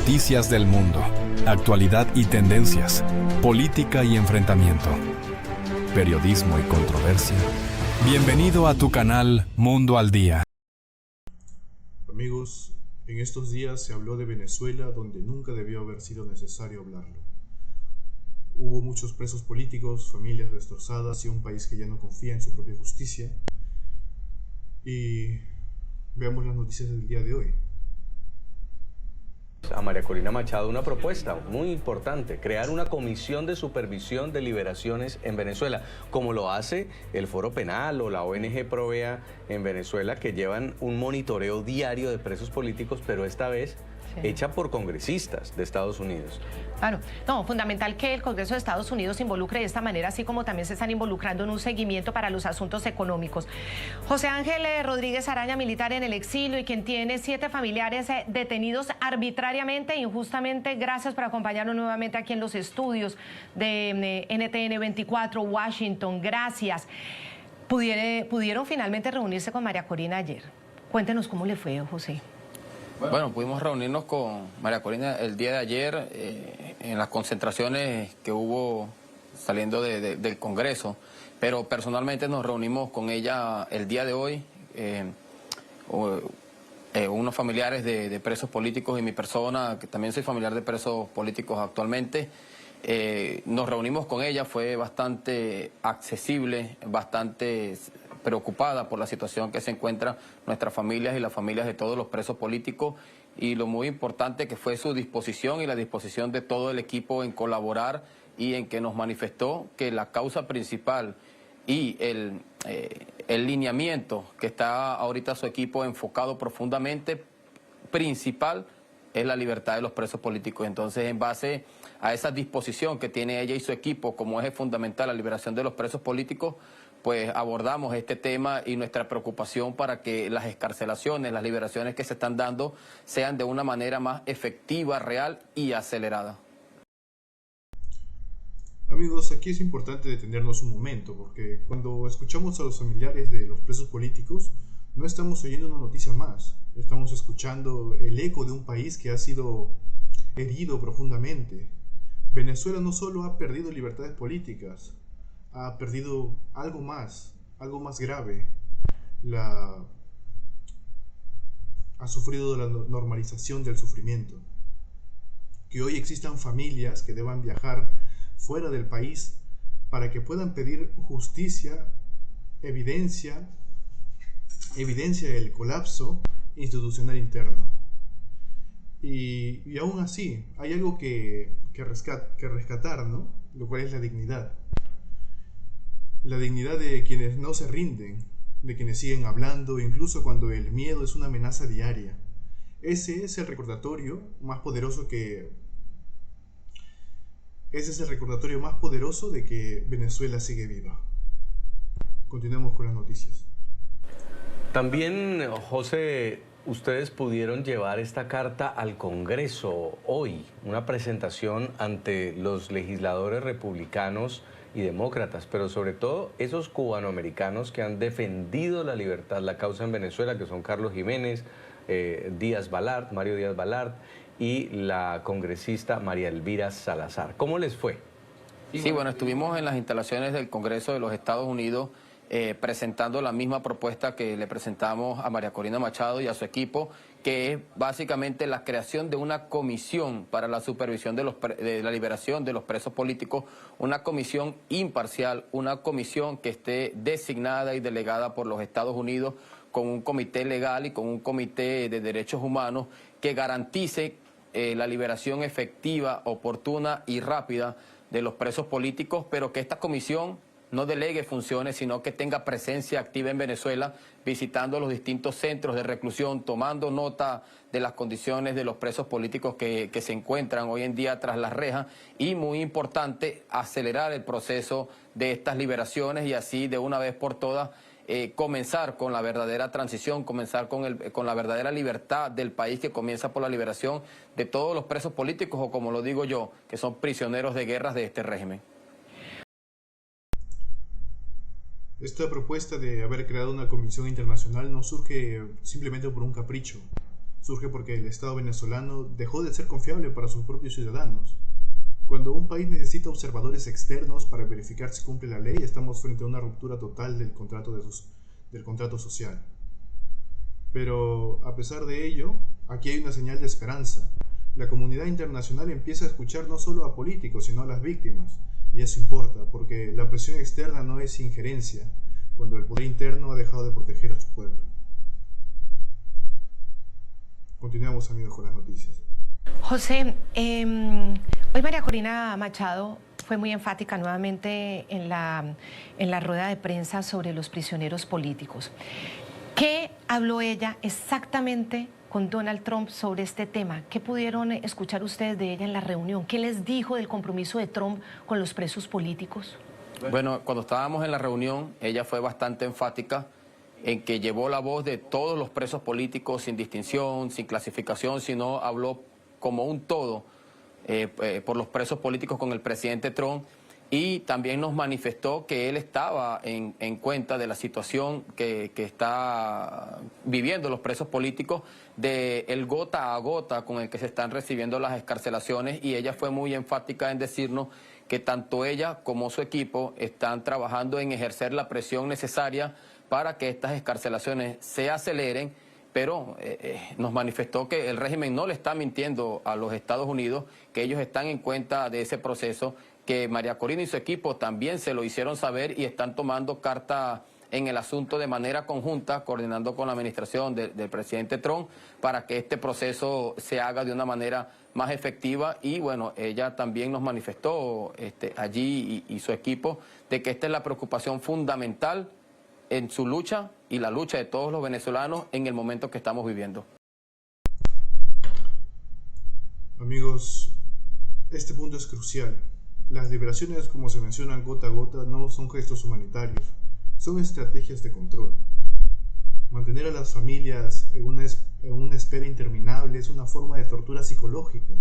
Noticias del mundo, actualidad y tendencias, política y enfrentamiento, periodismo y controversia. Bienvenido a tu canal Mundo al Día. Amigos, en estos días se habló de Venezuela donde nunca debió haber sido necesario hablarlo. Hubo muchos presos políticos, familias destrozadas y un país que ya no confía en su propia justicia. Y veamos las noticias del día de hoy. A María Corina Machado una propuesta muy importante: crear una comisión de supervisión de liberaciones en Venezuela, como lo hace el Foro Penal o la ONG Provea en Venezuela, que llevan un monitoreo diario de presos políticos, pero esta vez hecha por congresistas de Estados Unidos. Claro, no, fundamental que el Congreso de Estados Unidos se involucre de esta manera, así como también se están involucrando en un seguimiento para los asuntos económicos. José Ángel Rodríguez Araña, militar en el exilio y quien tiene 7 familiares detenidos arbitrariamente e injustamente. Gracias por acompañarnos nuevamente aquí en los estudios de NTN 24, Washington. Gracias. ¿Pudieron finalmente reunirse con María Corina ayer? Cuéntenos cómo le fue, José. Bueno, pudimos reunirnos con María Corina el día de ayer en las concentraciones que hubo saliendo del Congreso, pero personalmente nos reunimos con ella el día de hoy, unos familiares de presos políticos y mi persona, que también soy familiar de presos políticos actualmente. Nos reunimos con ella, fue bastante accesible, bastante preocupada por la situación que se encuentran nuestras familias y las familias de todos los presos políticos, y lo muy importante que fue su disposición y la disposición de todo el equipo en colaborar, y en que nos manifestó que la causa principal y el lineamiento que está ahorita su equipo enfocado profundamente, principal, es la libertad de los presos políticos. Entonces, en base a esa disposición que tiene ella y su equipo como eje fundamental, la liberación de los presos políticos, pues abordamos este tema y nuestra preocupación para que las excarcelaciones, las liberaciones que se están dando, sean de una manera más efectiva, real y acelerada. Amigos, aquí es importante detenernos un momento, porque cuando escuchamos a los familiares de los presos políticos, no estamos oyendo una noticia más. Estamos escuchando el eco de un país que ha sido herido profundamente. Venezuela no solo ha perdido libertades políticas, ha perdido algo más grave. Ha sufrido la normalización del sufrimiento. Que hoy existan familias que deban viajar fuera del país para que puedan pedir justicia, evidencia del colapso institucional interno. Y aún así, hay algo que rescatar, ¿no? Lo cual es la dignidad. La dignidad de quienes no se rinden, de quienes siguen hablando, incluso cuando el miedo es una amenaza diaria. Ese es el recordatorio más poderoso de que Venezuela sigue viva. Continuemos con las noticias. También, José, ustedes pudieron llevar esta carta al Congreso hoy, una presentación ante los legisladores republicanos y demócratas, pero sobre todo esos cubanoamericanos que han defendido la libertad, la causa en Venezuela, que son Carlos Jiménez, Mario Díaz Balart y la congresista María Elvira Salazar. ¿Cómo les fue? Sí, bueno, estuvimos en las instalaciones del Congreso de los Estados Unidos presentando la misma propuesta que le presentamos a María Corina Machado y a su equipo, que es básicamente la creación de una comisión para la supervisión de la liberación de los presos políticos, una comisión imparcial, una comisión que esté designada y delegada por los Estados Unidos, con un comité legal y con un comité de derechos humanos que garantice la liberación efectiva, oportuna y rápida de los presos políticos, pero que esta comisión no delegue funciones, sino que tenga presencia activa en Venezuela, visitando los distintos centros de reclusión, tomando nota de las condiciones de los presos políticos que se encuentran hoy en día tras las rejas, y muy importante, acelerar el proceso de estas liberaciones y así de una vez por todas comenzar con la verdadera transición, comenzar con la verdadera libertad del país, que comienza por la liberación de todos los presos políticos, o como lo digo yo, que son prisioneros de guerras de este régimen. Esta propuesta de haber creado una comisión internacional no surge simplemente por un capricho, Surge porque el Estado venezolano dejó de ser confiable para sus propios ciudadanos. Cuando un país necesita observadores externos para verificar si cumple la ley, estamos frente a una ruptura total del contrato social. Pero a pesar de ello, aquí hay una señal de esperanza. La comunidad internacional empieza a escuchar no solo a políticos, sino a las víctimas. Y eso importa, porque la presión externa no es injerencia, cuando el poder interno ha dejado de proteger a su pueblo. Continuamos, amigos, con las noticias. José, hoy María Corina Machado fue muy enfática nuevamente en la rueda de prensa sobre los prisioneros políticos. ¿Qué habló ella exactamente con Donald Trump sobre este tema? ¿Qué pudieron escuchar ustedes de ella en la reunión? ¿Qué les dijo del compromiso de Trump con los presos políticos? Bueno, cuando estábamos en la reunión, ella fue bastante enfática en que llevó la voz de todos los presos políticos sin distinción, sin clasificación, sino habló como un todo por los presos políticos con el presidente Trump, y también nos manifestó que él estaba en cuenta de la situación que está viviendo los presos políticos, del gota a gota con el que se están recibiendo las excarcelaciones, y ella fue muy enfática en decirnos que tanto ella como su equipo están trabajando en ejercer la presión necesaria para que estas excarcelaciones se aceleren, pero nos manifestó que el régimen no le está mintiendo a los Estados Unidos, que ellos están en cuenta de ese proceso, que María Corina y su equipo también se lo hicieron saber y están tomando carta en el asunto de manera conjunta, coordinando con la administración del presidente Trump para que este proceso se haga de una manera más efectiva. Y bueno, ella también nos manifestó allí y su equipo de que esta es la preocupación fundamental en su lucha y la lucha de todos los venezolanos en el momento que estamos viviendo. Amigos, este punto es crucial. Las liberaciones, como se mencionan gota a gota, no son gestos humanitarios, son estrategias de control. Mantener a las familias en una espera interminable es una forma de tortura psicológica.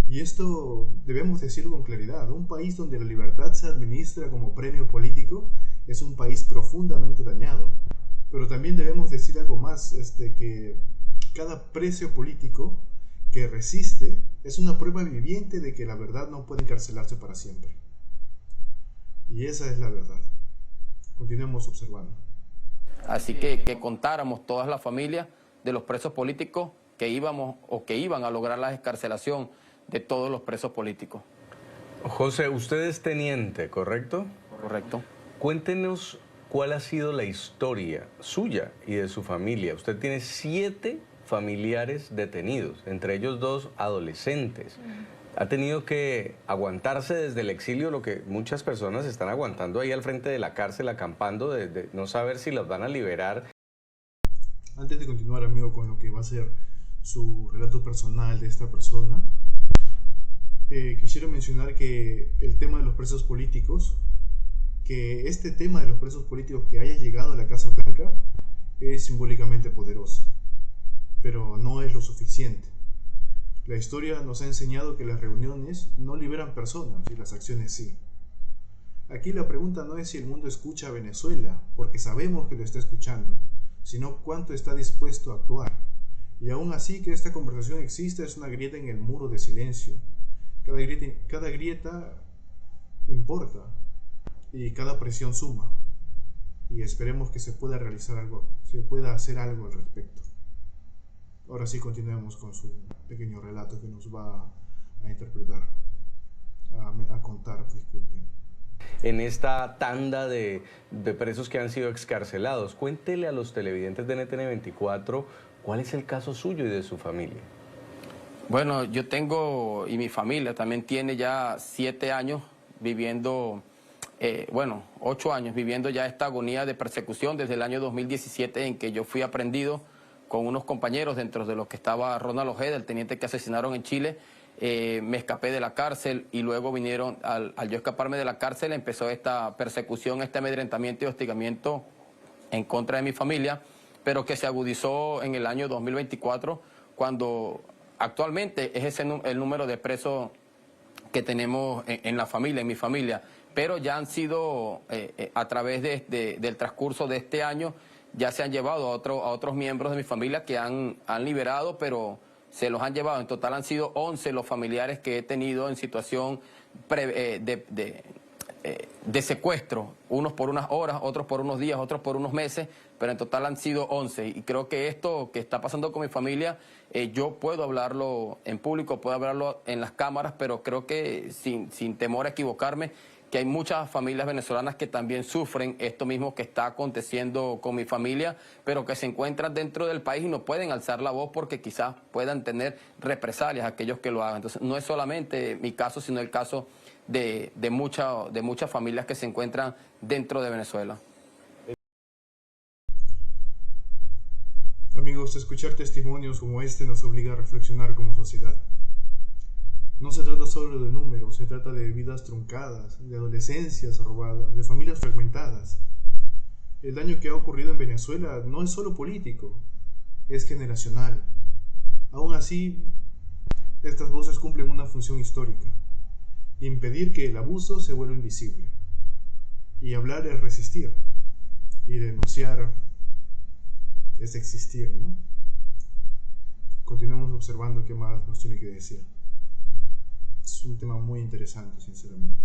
Y esto debemos decirlo con claridad. Un país donde la libertad se administra como premio político es un país profundamente dañado. Pero también debemos decir algo más, que cada preso político que resiste es una prueba viviente de que la verdad no puede encarcelarse para siempre. Y esa es la verdad. Continuemos observando. Así que contáramos todas las familias de los presos políticos que íbamos o que iban a lograr la excarcelación de todos los presos políticos. José, usted es teniente, ¿correcto? Correcto. Cuéntenos cuál ha sido la historia suya y de su familia. Usted tiene 7 familiares detenidos, entre ellos 2 adolescentes. Ha tenido que aguantarse desde el exilio lo que muchas personas están aguantando ahí al frente de la cárcel, acampando de no saber si las van a liberar. Antes de continuar, amigo, con lo que va a ser su relato personal de esta persona, quisiera mencionar que el tema de los presos políticos, que este tema de los presos políticos que haya llegado a la Casa Blanca es simbólicamente poderoso, pero no es lo suficiente. La historia nos ha enseñado que las reuniones no liberan personas y las acciones sí. Aquí la pregunta no es si el mundo escucha a Venezuela, porque sabemos que lo está escuchando, sino cuánto está dispuesto a actuar. Y aún así que esta conversación exista es una grieta en el muro de silencio. Cada grieta importa y cada presión suma. Y esperemos que se pueda realizar algo, se pueda hacer algo al respecto. Ahora sí, continuemos con su pequeño relato que nos va a interpretar, a contar, disculpen. En esta tanda de presos que han sido excarcelados, cuéntele a los televidentes de NTN 24 cuál es el caso suyo y de su familia. Bueno, yo tengo, y mi familia también tiene ya 7 años viviendo, 8 años viviendo ya esta agonía de persecución desde el año 2017 en que yo fui aprendido con unos compañeros, dentro de los que estaba Ronald Ojeda, el teniente que asesinaron en Chile. Me escapé de la cárcel y luego vinieron, al yo escaparme de la cárcel, empezó esta persecución, este amedrentamiento y hostigamiento en contra de mi familia, pero que se agudizó en el año 2024, cuando actualmente es ese el número de presos que tenemos en la familia, en mi familia, pero ya han sido, a través del transcurso de este año, ya se han llevado a otros miembros de mi familia que han liberado, pero se los han llevado. En total han sido 11 los familiares que he tenido en situación de secuestro, unos por unas horas, otros por unos días, otros por unos meses, pero en total han sido 11. Y creo que esto que está pasando con mi familia, yo puedo hablarlo en público, puedo hablarlo en las cámaras, pero creo que sin temor a equivocarme, que hay muchas familias venezolanas que también sufren esto mismo que está aconteciendo con mi familia, pero que se encuentran dentro del país y no pueden alzar la voz porque quizás puedan tener represalias aquellos que lo hagan. Entonces, no es solamente mi caso, sino el caso de muchas familias que se encuentran dentro de Venezuela. Amigos, escuchar testimonios como este nos obliga a reflexionar como sociedad. No se trata solo de números, se trata de vidas truncadas, de adolescencias robadas, de familias fragmentadas. El daño que ha ocurrido en Venezuela no es solo político, es generacional. Aún así, estas voces cumplen una función histórica: impedir que el abuso se vuelva invisible. Y hablar es resistir, y denunciar es existir, ¿no? Continuamos observando qué más nos tiene que decir. Es un tema muy interesante, sinceramente.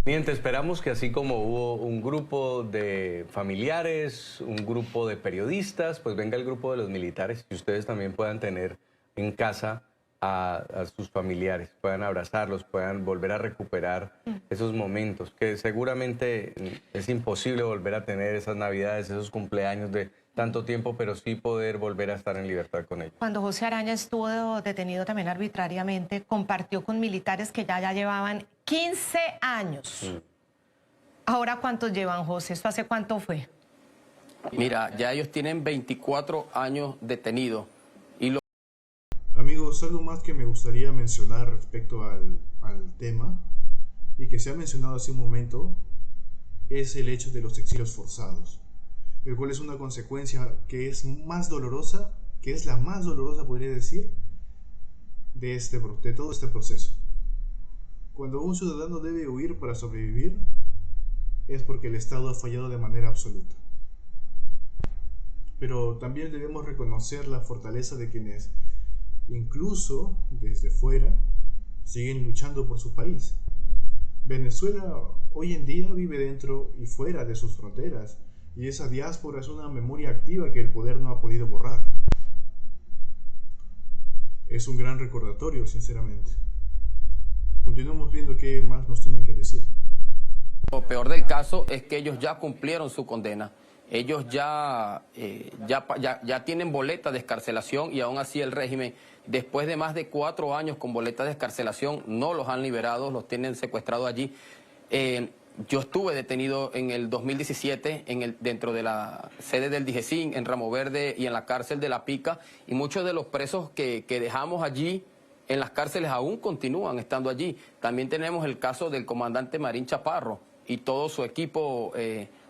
Teniente, esperamos que así como hubo un grupo de familiares, un grupo de periodistas, pues venga el grupo de los militares y ustedes también puedan tener en casa a sus familiares, puedan abrazarlos, puedan volver a recuperar esos momentos, que seguramente es imposible volver a tener esas navidades, esos cumpleaños de tanto tiempo, pero sí poder volver a estar en libertad con ellos. Cuando José Araña estuvo detenido también arbitrariamente, compartió con militares que ya llevaban 15 años. ¿Ahora cuántos llevan, José? ¿Esto hace cuánto fue? Mira, ya ellos tienen 24 años detenidos. Amigos, algo más que me gustaría mencionar respecto al tema, y que se ha mencionado hace un momento, es el hecho de los exilios forzados, el cual es una consecuencia que es más dolorosa, que es la más dolorosa, podría decir, de todo este proceso. Cuando un ciudadano debe huir para sobrevivir, es porque el Estado ha fallado de manera absoluta. Pero también debemos reconocer la fortaleza de quienes, incluso desde fuera, siguen luchando por su país. Venezuela hoy en día vive dentro y fuera de sus fronteras, y esa diáspora es una memoria activa que el poder no ha podido borrar. Es un gran recordatorio, sinceramente. Continuamos viendo qué más nos tienen que decir. Lo peor del caso es que ellos ya cumplieron su condena. Ellos ya tienen boleta de excarcelación, y aún así el régimen, después de más de 4 años con boleta de excarcelación, no los han liberado, los tienen secuestrados allí. Yo estuve detenido en el 2017 dentro de la sede del DIGESIN, en Ramo Verde y en la cárcel de La Pica, y muchos de los presos que dejamos allí en las cárceles aún continúan estando allí. También tenemos el caso del comandante Marín Chaparro y todo su equipo,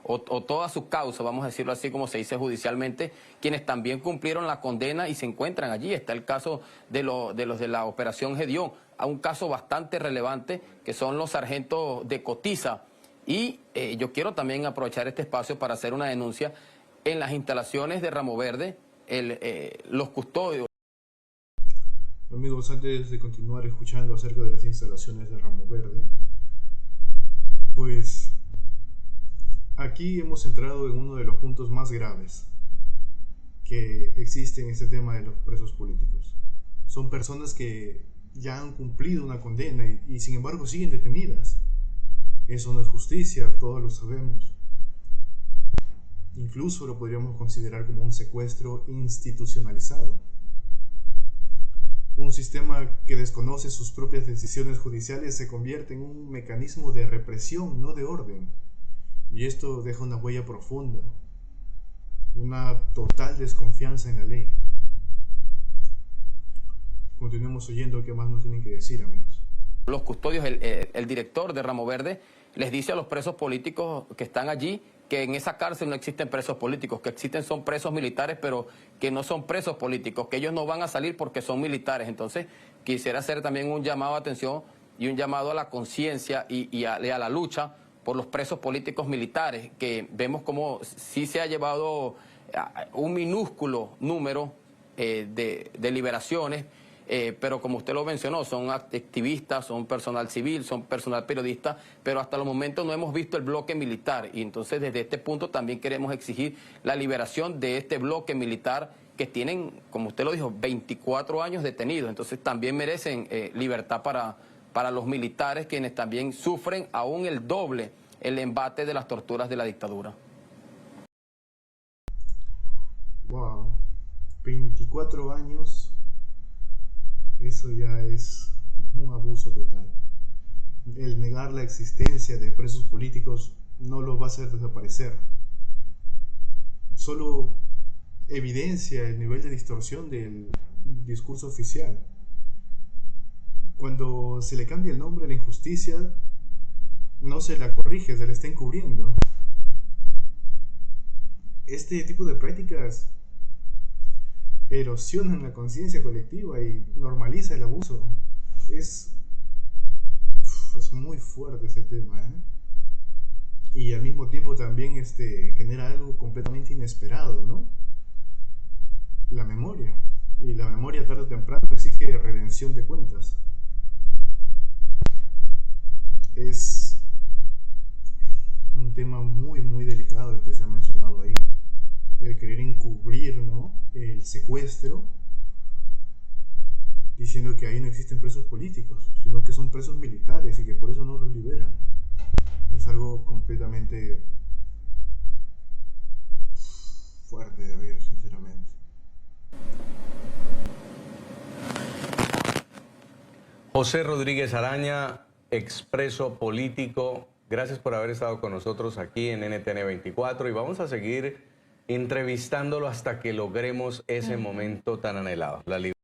o toda su causa, vamos a decirlo así como se dice judicialmente, quienes también cumplieron la condena y se encuentran allí. Está el caso de los de la Operación Gedeón, a un caso bastante relevante, que son los sargentos de Cotiza. Y yo quiero también aprovechar este espacio para hacer una denuncia. En las instalaciones de Ramo Verde, los custodios... Amigos, antes de continuar escuchando acerca de las instalaciones de Ramo Verde, pues aquí hemos entrado en uno de los puntos más graves que existe en este tema de los presos políticos. Son personas que ya han cumplido una condena y sin embargo siguen detenidas. Eso no es justicia, todos lo sabemos. Incluso lo podríamos considerar como un secuestro institucionalizado. Un sistema que desconoce sus propias decisiones judiciales se convierte en un mecanismo de represión, no de orden. Y esto deja una huella profunda, una total desconfianza en la ley. Continuemos oyendo qué más nos tienen que decir, amigos. Los custodios, el director de Ramo Verde, les dice a los presos políticos que están allí que en esa cárcel no existen presos políticos, que existen son presos militares, pero que no son presos políticos, que ellos no van a salir porque son militares. Entonces, quisiera hacer también un llamado a atención y un llamado a la conciencia y a la lucha por los presos políticos militares, que vemos como sí se ha llevado un minúsculo número de liberaciones, pero como usted lo mencionó, son activistas, son personal civil, son personal periodista, pero hasta los momentos no hemos visto el bloque militar, y entonces desde este punto también queremos exigir la liberación de este bloque militar que tienen, como usted lo dijo, 24 años detenidos. Entonces también merecen libertad para los militares, quienes también sufren aún el doble el embate de las torturas de la dictadura. Wow, 24 años, eso ya es un abuso total. El negar la existencia de presos políticos no los va a hacer desaparecer. Solo evidencia el nivel de distorsión del discurso oficial. Cuando se le cambia el nombre a la injusticia, no se la corrige, se la está encubriendo. Este tipo de prácticas erosionan la conciencia colectiva y normaliza el abuso. Es muy fuerte ese tema, ¿eh? Y al mismo tiempo también genera algo completamente inesperado, ¿no? La memoria. Y la memoria tarde o temprano exige redención de cuentas. Es un tema muy delicado el que se ha mencionado ahí. El querer encubrir, ¿no?, el secuestro, diciendo que ahí no existen presos políticos, sino que son presos militares y que por eso no los liberan. Es algo completamente fuerte de ver, sinceramente. José Rodríguez Araña, expreso político, gracias por haber estado con nosotros aquí en NTN 24 y vamos a seguir entrevistándolo hasta que logremos ese momento tan anhelado, la libertad.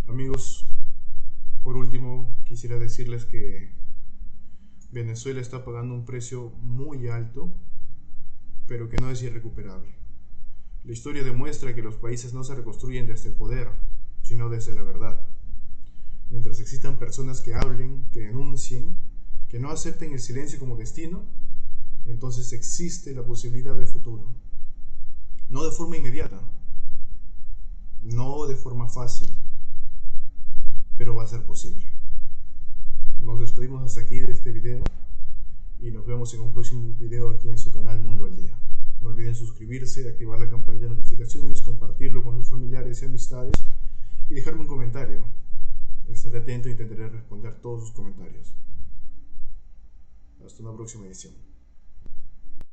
Amigos, por último quisiera decirles que Venezuela está pagando un precio muy alto, pero que no es irrecuperable. La historia demuestra que los países no se reconstruyen desde el poder, sino desde la verdad. Mientras existan personas que hablen, que denuncien, que no acepten el silencio como destino, entonces existe la posibilidad de futuro. No de forma inmediata, no de forma fácil, pero va a ser posible. Nos despedimos hasta aquí de este video y nos vemos en un próximo video aquí en su canal Mundo al Día. No olviden suscribirse, activar la campanilla de notificaciones, compartirlo con sus familiares y amistades y dejarme un comentario. Estaré atento e intentaré responder todos sus comentarios. Hasta una próxima edición.